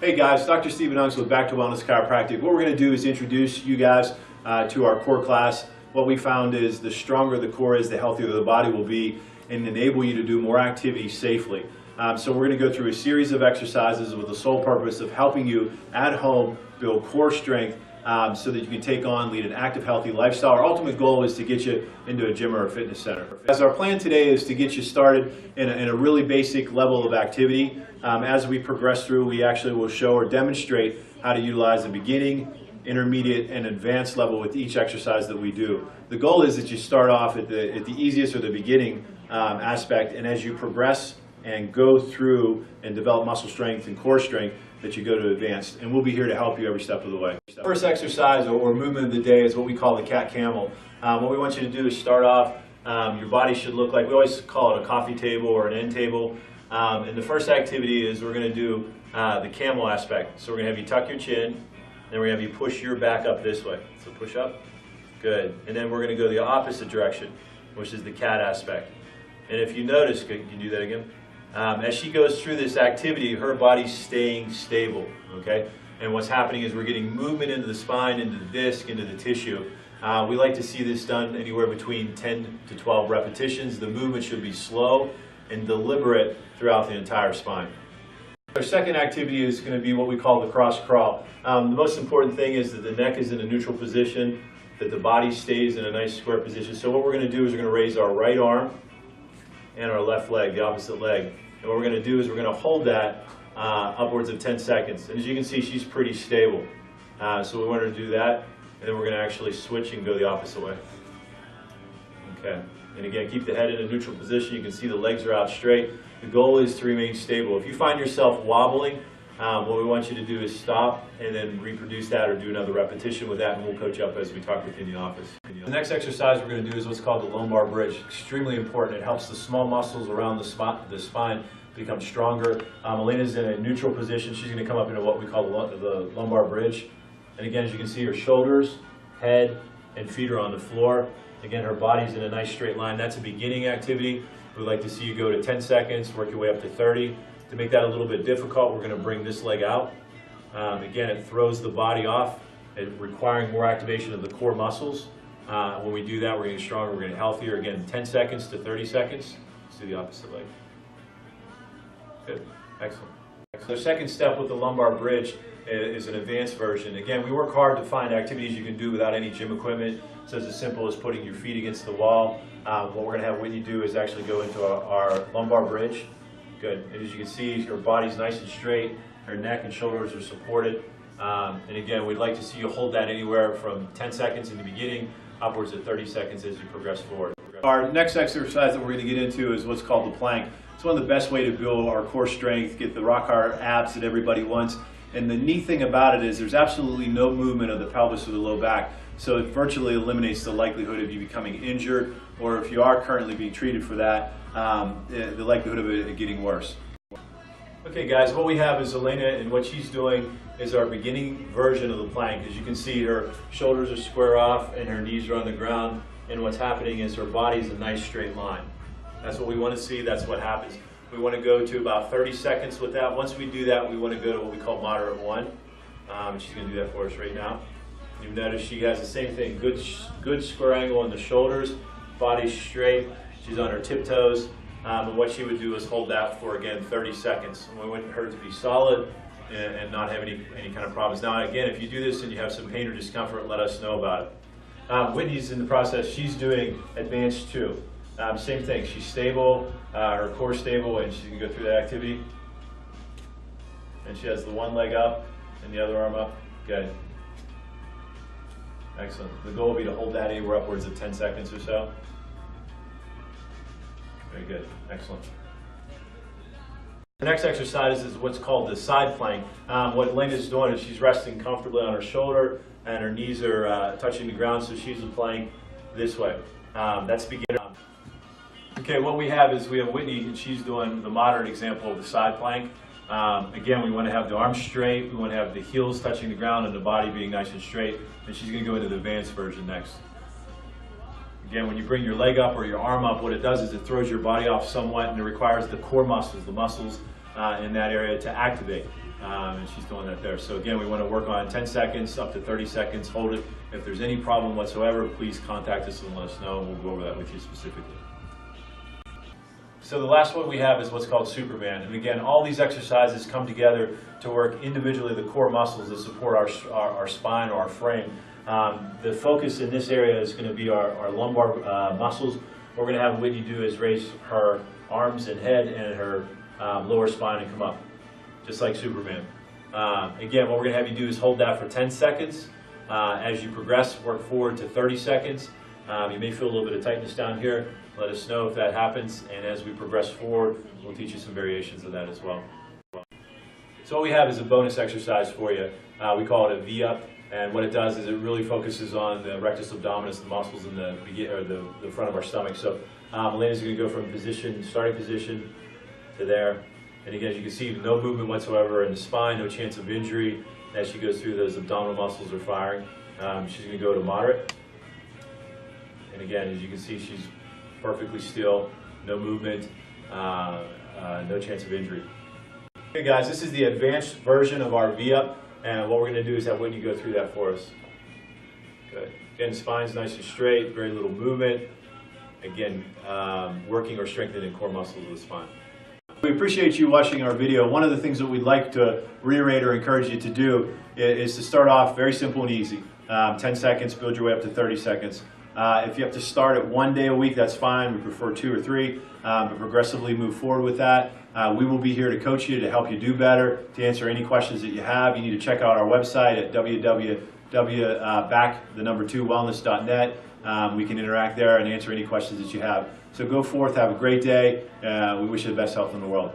Hey guys, Dr. Stephen Ungs with Back to Wellness Chiropractic. What we're going to do is introduce you guys to our core class. What we found is the stronger the core is, the healthier the body will be, and enable you to do more activity safely. So we're going to go through a series of exercises with the sole purpose of helping you at home build core strength so that you can take on, lead an active, healthy lifestyle. Our ultimate goal is to get you into a gym or a fitness center. As our plan today is to get you started in a really basic level of activity. As we progress through, we actually will show or demonstrate how to utilize the beginning, intermediate, and advanced level with each exercise that we do. The goal is that you start off at the easiest or the beginning aspect, and as you progress and go through and develop muscle strength and core strength, that you go to advanced. And we'll be here to help you every step of the way. First exercise or movement of the day is what we call the cat-camel. What we want you to do is start off, your body should look like, we always call it a coffee table or an end table. And the first activity is we're going to do the camel aspect. So we're going to have you tuck your chin, then we're going to have you push your back up this way. So push up, good. And then we're going to go the opposite direction, which is the cat aspect. And if you notice, can you do that again? As she goes through this activity, her body's staying stable, okay? And what's happening is we're getting movement into the spine, into the disc, into the tissue. We like to see this done anywhere between 10 to 12 repetitions. The movement should be slow and deliberate throughout the entire spine. Our second activity is going to be what we call the cross crawl. The most important thing is that the neck is in a neutral position, that the body stays in a nice square position. So what we're going to do is we're going to raise our right arm and our left leg, the opposite leg. And what we're going to do is we're going to hold that upwards of 10 seconds. And as you can see, she's pretty stable. So we want her to do that, and then we're going to actually switch and go the opposite way. Okay. And again, keep the head in a neutral position. You can see the legs are out straight. The goal is to remain stable. If you find yourself wobbling, what we want you to do is stop and then reproduce that or do another repetition with that, and we'll coach you up as we talk with you in the office. The next exercise we're going to do is what's called the lumbar bridge. Extremely important. It helps the small muscles around the spine become stronger. Elena's in a neutral position. She's going to come up into what we call the lumbar bridge. And again, as you can see, her shoulders, head, and feet are on the floor. Again, her body's in a nice straight line. That's a beginning activity. We'd like to see you go to 10 seconds, work your way up to 30. To make that a little bit difficult, we're going to bring this leg out. Again, it throws the body off, requiring more activation of the core muscles. When we do that, we're getting stronger, we're getting healthier. Again, 10 seconds to 30 seconds. Let's do the opposite leg. Good, excellent. The second step with the lumbar bridge is an advanced version. Again, we work hard to find activities you can do without any gym equipment. So it's as simple as putting your feet against the wall. What we're going to have Whitney do is actually go into our lumbar bridge. Good. And as you can see, her body's nice and straight. Her neck and shoulders are supported. And again, we'd like to see you hold that anywhere from 10 seconds in the beginning, upwards of 30 seconds as you progress forward. Our next exercise that we're going to get into is what's called the plank. It's one of the best ways to build our core strength, get the rock hard abs that everybody wants. And the neat thing about it is there's absolutely no movement of the pelvis or the low back. So it virtually eliminates the likelihood of you becoming injured, or if you are currently being treated for that, the likelihood of it getting worse. Okay guys, what we have is Elena, and what she's doing is our beginning version of the plank. As you can see, her shoulders are square off and her knees are on the ground, and what's happening is her body's a nice straight line. That's what we want to see, that's what happens. We want to go to about 30 seconds with that. Once we do that, we want to go to what we call moderate one. She's going to do that for us right now. You notice she has the same thing, good square angle in the shoulders, body straight, she's on her tiptoes, and what she would do is hold that for, again, 30 seconds. And we want her to be solid and not have any kind of problems. Now again, if you do this and you have some pain or discomfort, let us know about it. Whitney's in the process, she's doing advanced 2. Same thing, she's stable, her core's stable, and she can go through that activity. And she has the one leg up and the other arm up, good. Excellent. The goal will be to hold that anywhere upwards of 10 seconds or so. Very good. Excellent. The next exercise is what's called the side plank. What Elena's doing is she's resting comfortably on her shoulder and her knees are touching the ground, so she's plank this way. That's beginning. Okay, what we have is we have Whitney, and she's doing the modern example of the side plank. Again, we want to have the arms straight, we want to have the heels touching the ground and the body being nice and straight, and she's going to go into the advanced version next. Again, when you bring your leg up or your arm up, what it does is it throws your body off somewhat, and it requires the core muscles, the muscles in that area to activate. and she's doing that there. So again, we want to work on 10 seconds up to 30 seconds. Hold it. If there's any problem whatsoever, please contact us and let us know, and we'll go over that with you specifically. So the last one we have is what's called Superman. And again, all these exercises come together to work individually the core muscles that support our spine or our frame. The focus in this area is going to be our lumbar muscles. What we're going to have Whitney do is raise her arms and head and her lower spine and come up, just like Superman. Again, what we're going to have you do is hold that for 10 seconds. As you progress, work forward to 30 seconds. You may feel a little bit of tightness down here. Let us know if that happens, and as we progress forward, we'll teach you some variations of that as well. So what we have is a bonus exercise for you. We call it a V-up, and what it does is it really focuses on the rectus abdominis, the muscles in the front of our stomach. So Elena's going to go from starting position to there. And again, as you can see, no movement whatsoever in the spine, no chance of injury. As she goes through, those abdominal muscles are firing. She's going to go to moderate. And again, as you can see, she's perfectly still, no movement, no chance of injury. Okay guys, this is the advanced version of our V-up, and what we're going to do is have Whitney go through that for us. Good. Again, spine's nice and straight, very little movement. Again, working or strengthening core muscles of the spine. We appreciate you watching our video. One of the things that we'd like to reiterate or encourage you to do is to start off very simple and easy. 10 seconds, build your way up to 30 seconds. If you have to start at 1 day a week, that's fine. We prefer 2 or 3, but progressively move forward with that. We will be here to coach you, to help you do better, to answer any questions that you have. You need to check out our website at www.back2wellness.net. We can interact there and answer any questions that you have. So go forth, have a great day. We wish you the best health in the world.